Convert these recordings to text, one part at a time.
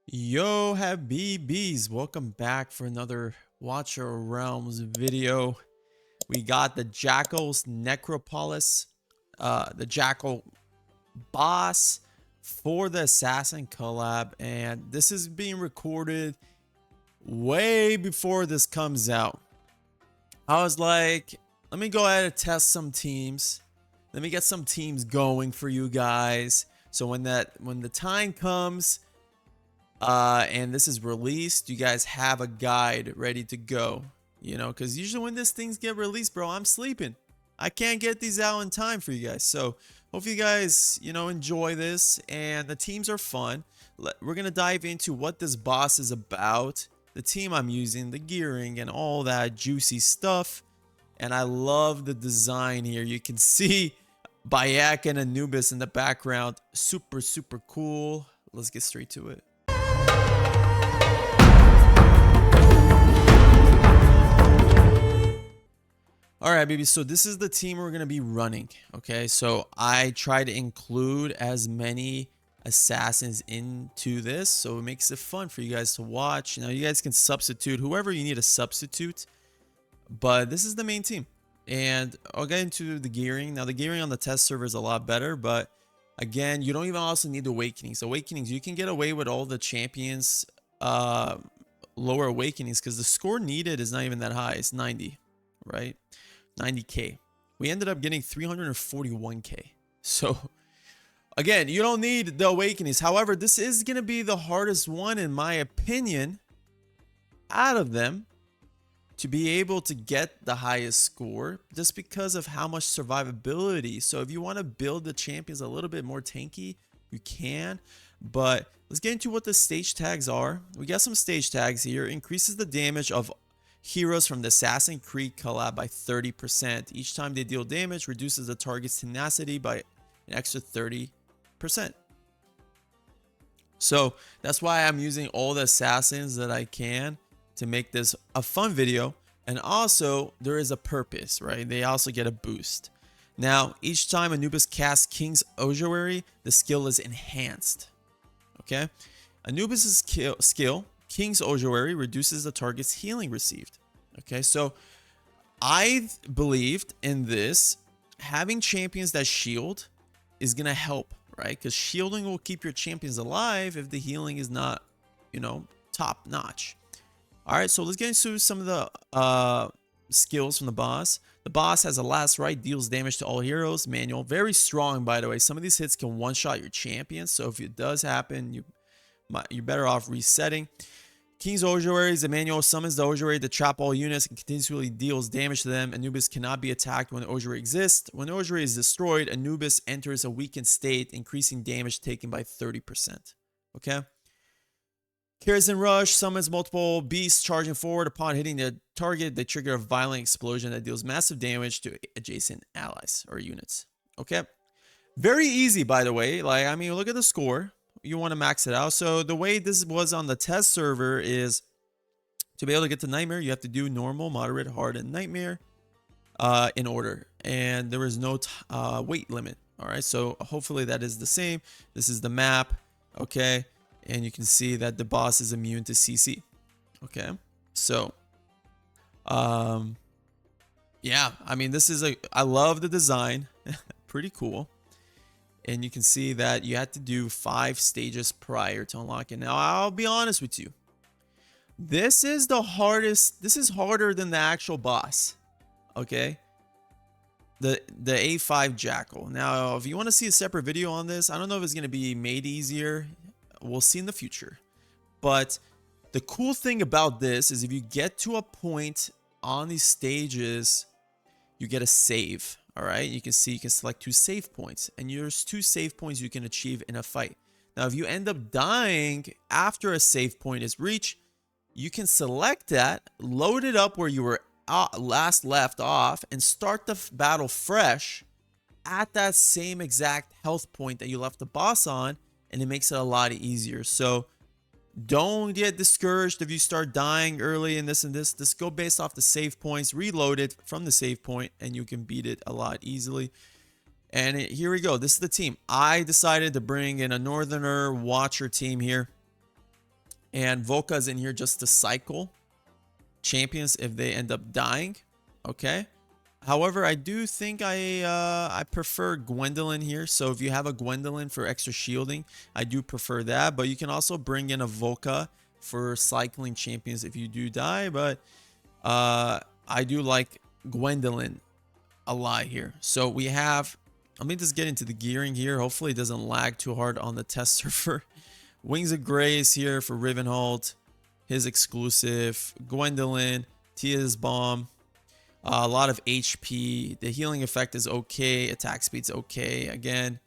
Yo, Habibis, welcome back for another Watcher of Realms video. We got the Jackal's Necropolis, the Jackal boss for the Assassin collab, and this is being recorded way before this comes out. I was like, let me go ahead and test some teams. Let me get some teams going for you guys. So when the time comes, and this is released, you guys have a guide ready to go, because usually when these things get released, bro, I'm sleeping. I can't get these out in time for you guys. So hope you guys, enjoy this, and the teams are fun. We're gonna dive into what this boss is about, the team I'm using, the gearing, and all that juicy stuff. And I love the design here. You can see Bayek and Anubis in the background. Super cool. Let's get straight to it. All right, baby. So this is the team we're going to be running. Okay. So I try to include as many assassins into this, so it makes it fun for you guys to watch. Now, you guys can substitute whoever you need to substitute, but this is the main team. And I'll get into the gearing. Now, the gearing on the test server is a lot better, but again, you don't even also need awakenings. Awakenings, you can get away with all the champions lower awakenings because the score needed is not even that high. It's 90, right? 90k. We ended up getting 341k. So again, you don't need the awakenings. However, this is going to be the hardest one, in my opinion, out of them, to be able to get the highest score, just because of how much survivability. So if you want to build the champions a little bit more tanky, you can. But let's get into what the stage tags are. We got some stage tags here. Increases the damage of heroes from the assassinscreedcollab by 30%. Each time they deal damage, reduces the target's tenacity by an extra 30%. So that's why I'm using all the assassins that I can to make this a fun video. And also, there is a purpose, right? They also get a boost. Now, each time Anubis casts King's Ossuary, the skill is enhanced. Okay? Anubis' skill, King's Ossuary, reduces the target's healing received. Okay, so I believed in this. Having champions that shield is going to help, right? Because shielding will keep your champions alive if the healing is not, top notch. All right, so let's get into some of the skills from the boss. The boss has a last right, deals damage to all heroes. Manual, very strong, by the way. Some of these hits can one-shot your champions, so if it does happen, you're better off resetting. King's Ossuary is a manual. Summons the Ossuary to trap all units and continuously deals damage to them. Anubis cannot be attacked when the Ossuary exists. When the Ossuary is destroyed, Anubis enters a weakened state, increasing damage taken by 30%. Okay? Kerosene Rush summons multiple beasts charging forward. Upon hitting the target, they trigger a violent explosion that deals massive damage to adjacent allies or units. Okay? Very easy, by the way. Look at the score. You want to max it out. So the way this was on the test server is, to be able to get to Nightmare, you have to do normal, moderate, hard, and Nightmare in order. And there is no weight limit. All right, so hopefully that is the same. This is the map. Okay, and you can see that the boss is immune to CC. Okay, so yeah, this is I love the design. Pretty cool. And you can see that you had to do 5 stages prior to unlock it. Now, I'll be honest with you. This is the hardest. This is harder than the actual boss. Okay? The A5 Jackal. Now, if you want to see a separate video on this, I don't know if it's going to be made easier. We'll see in the future. But the cool thing about this is if you get to a point on these stages, you get a save. All right, you can see you can select 2 save points, and there's 2 save points you can achieve in a fight. Now, if you end up dying after a save point is reached, you can select that, load it up where you were last left off, and start the battle fresh at that same exact health point that you left the boss on, and it makes it a lot easier. So don't get discouraged if you start dying early in this and this. Just go based off the save points, reload it from the save point, and you can beat it a lot easily. And here we go. This is the team. I decided to bring in a Northerner Watcher team here. And Volka's in here just to cycle champions if they end up dying. Okay. However, I do think I prefer Gwendolyn here. So if you have a Gwendolyn for extra shielding, I do prefer that. But you can also bring in a Volka for cycling champions if you do die. But I do like Gwendolyn a lot here. So we have, let me just get into the gearing here. Hopefully it doesn't lag too hard on the test server. Wings of Grace here for Rivenhold, his exclusive. Gwendolyn, Tya's bomb. A lot of HP. The healing effect is okay. Attack speed's okay. Again,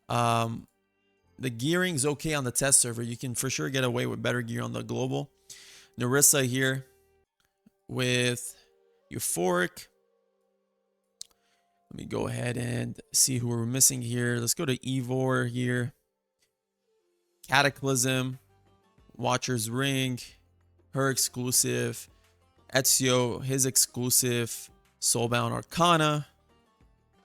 the gearing's okay on the test server. You can for sure get away with better gear on the global. Nerissa here with Euphoric. Let me go ahead and see who we're missing here. Let's go to Eivor here. Cataclysm. Watcher's Ring. Her exclusive. Ezio, his exclusive. Soulbound Arcana.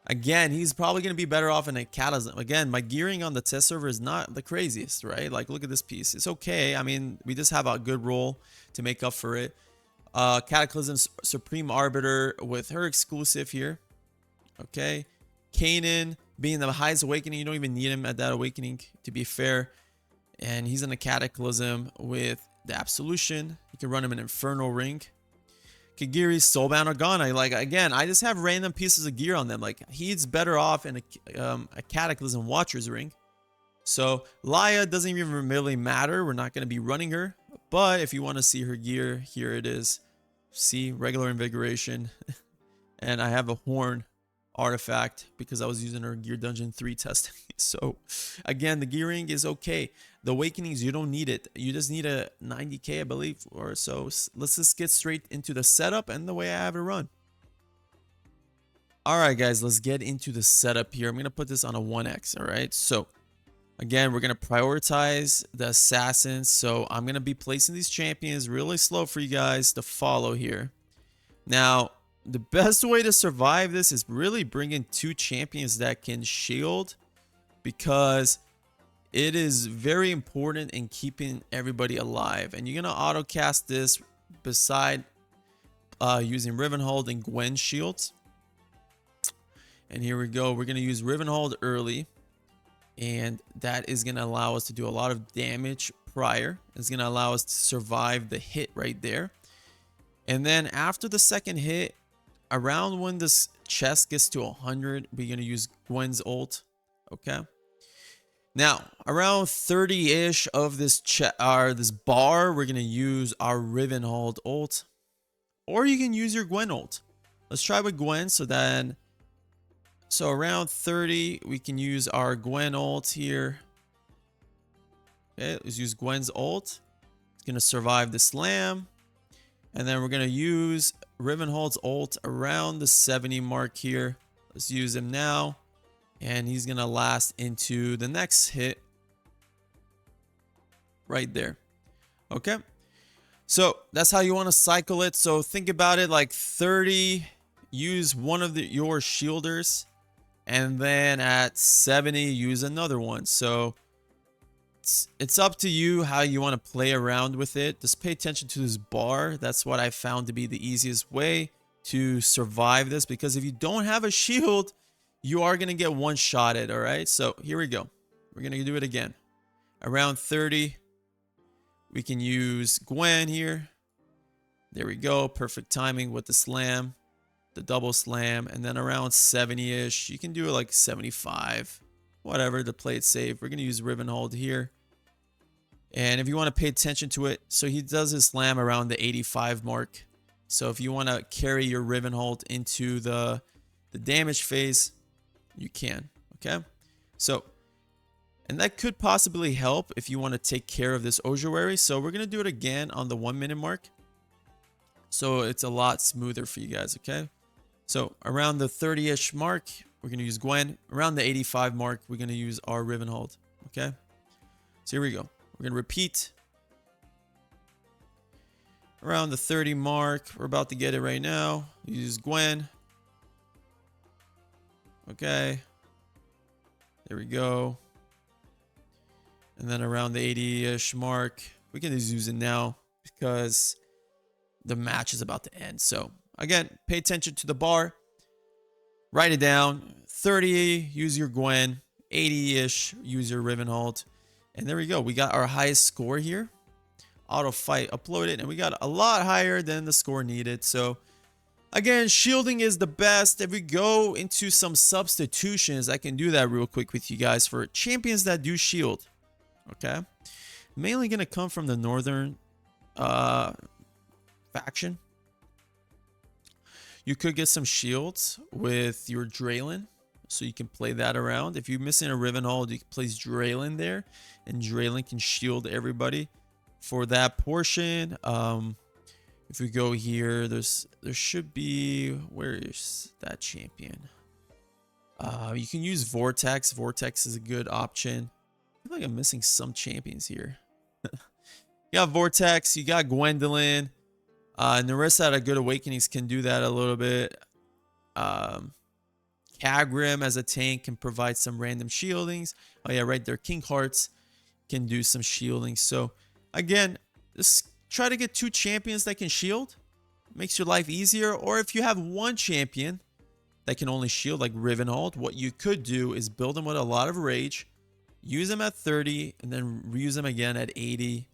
Again, he's probably going to be better off in a Cataclysm. Again, my gearing on the test server is not the craziest, right? Like, look at this piece. It's okay. I mean, we just have a good roll to make up for it. Cataclysm Supreme Arbiter with her exclusive here. Okay. Kanan being the highest awakening. You don't even need him at that awakening, to be fair. And he's in a Cataclysm with the Absolution. You can run him an Infernal Ring. Kagiri's Soulbound Arcana. Like, again, I just have random pieces of gear on them. Like, he's better off in a Cataclysm Watcher's Ring. So, Laya doesn't even really matter. We're not going to be running her. But if you want to see her gear, here it is. See, regular Invigoration. And I have a Horn artifact because I was using her Gear Dungeon 3 testing. So, again, the gearing is okay. The awakenings, you don't need it. You just need a 90k, I believe, or so. Let's just get straight into the setup and the way I have it run. All right, guys, let's get into the setup here. I'm going to put this on a 1x, all right? So, again, we're going to prioritize the assassins. So, I'm going to be placing these champions really slow for you guys to follow here. Now, the best way to survive this is really bring in 2 champions that can shield, because it is very important in keeping everybody alive. And you're going to auto cast this beside using Rivenhold and Gwen shields. And here we go. We're going to use Rivenhold early. And that is going to allow us to do a lot of damage prior. It's going to allow us to survive the hit right there. And then after the second hit, around when this chest gets to 100, we're going to use Gwen's ult. Okay. Now, around 30-ish of this this bar, we're going to use our Rivenhold ult. Or you can use your Gwen ult. Let's try with Gwen. So around 30, we can use our Gwen ult here. Okay, let's use Gwen's ult. It's going to survive the slam. And then we're going to use Rivenhold's ult around the 70 mark here. Let's use him now. And he's going to last into the next hit. Right there. Okay. So that's how you want to cycle it. So think about it like 30. Use one of your shielders. And then at 70, use another one. So it's up to you how you want to play around with it. Just pay attention to this bar. That's what I found to be the easiest way to survive this. Because if you don't have a shield, you are going to get one-shotted, all right? So here we go. We're going to do it again. Around 30, we can use Gwen here. There we go. Perfect timing with the slam, the double slam. And then around 70-ish, you can do it like 75. Whatever, to play it safe. We're going to use Rivenhold here. And if you want to pay attention to it, so he does his slam around the 85 mark. So if you want to carry your Rivenhold into the damage phase, you can. Okay? So, and that could possibly help if you want to take care of this ossuary. So we're going to do it again on the 1 minute mark. So it's a lot smoother for you guys, okay? So around the 30-ish mark, we're going to use Gwen. Around the 85 mark, we're going to use our Rivenhold. Okay? So here we go. We're going to repeat. Around the 30 mark, we're about to get it right now. Use Gwen. Okay. There we go. And then around the 80-ish mark, we can just use it now because the match is about to end. So again, pay attention to the bar. Write it down. 30, use your Gwen. 80-ish, use your Rivenhold. And there we go. We got our highest score here. Auto fight uploaded, and we got a lot higher than the score needed. So again, shielding is the best. If we go into some substitutions, I can do that real quick with you guys for champions that do shield. Okay, mainly gonna come from the northern faction. You could get some shields with your Draylen, so you can play that around. If you're missing a Rivenhold, you can place Draylen there, and Draylen can shield everybody for that portion. If we go here, there should be, where is that champion? You can use Vortex. Vortex is a good option. I feel like I'm missing some champions here. You got Vortex, you got Gwendolyn. Nerissa at a good awakenings can do that a little bit. Kagrim as a tank can provide some random shieldings. Oh yeah, right there. King Hearts can do some shielding. So again, just try to get 2 champions that can shield. Makes your life easier. Or if you have 1 champion that can only shield, like Rivenhold, what you could do is build them with a lot of rage, use them at 30, and then reuse them again at 80.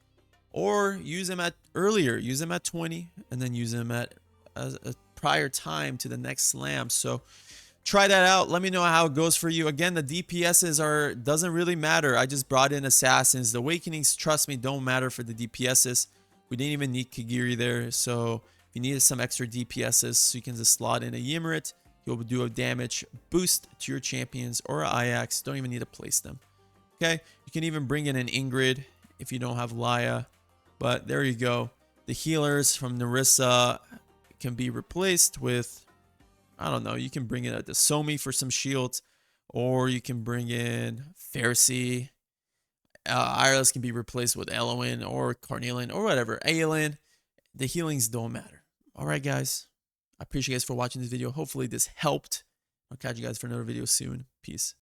Or use them at earlier, use them at 20, and then use them at a prior time to the next slam. So try that out. Let me know how it goes for you. Again, the DPSs doesn't really matter. I just brought in assassins. The awakenings, trust me, don't matter for the DPSs. We didn't even need Kagiri there. So if you needed some extra DPSs, so you can just slot in a Ymrit. You'll do a damage boost to your champions or an Ajax. Don't even need to place them. Okay, you can even bring in an Ingrid if you don't have Laya. But there you go. The healers from Nerissa can be replaced with, I don't know, you can bring in the Somi for some shields, or you can bring in Pharisee. Iris can be replaced with Eloin or Carnelian or whatever. Aelin. The healings don't matter. All right, guys. I appreciate you guys for watching this video. Hopefully this helped. I'll catch you guys for another video soon. Peace.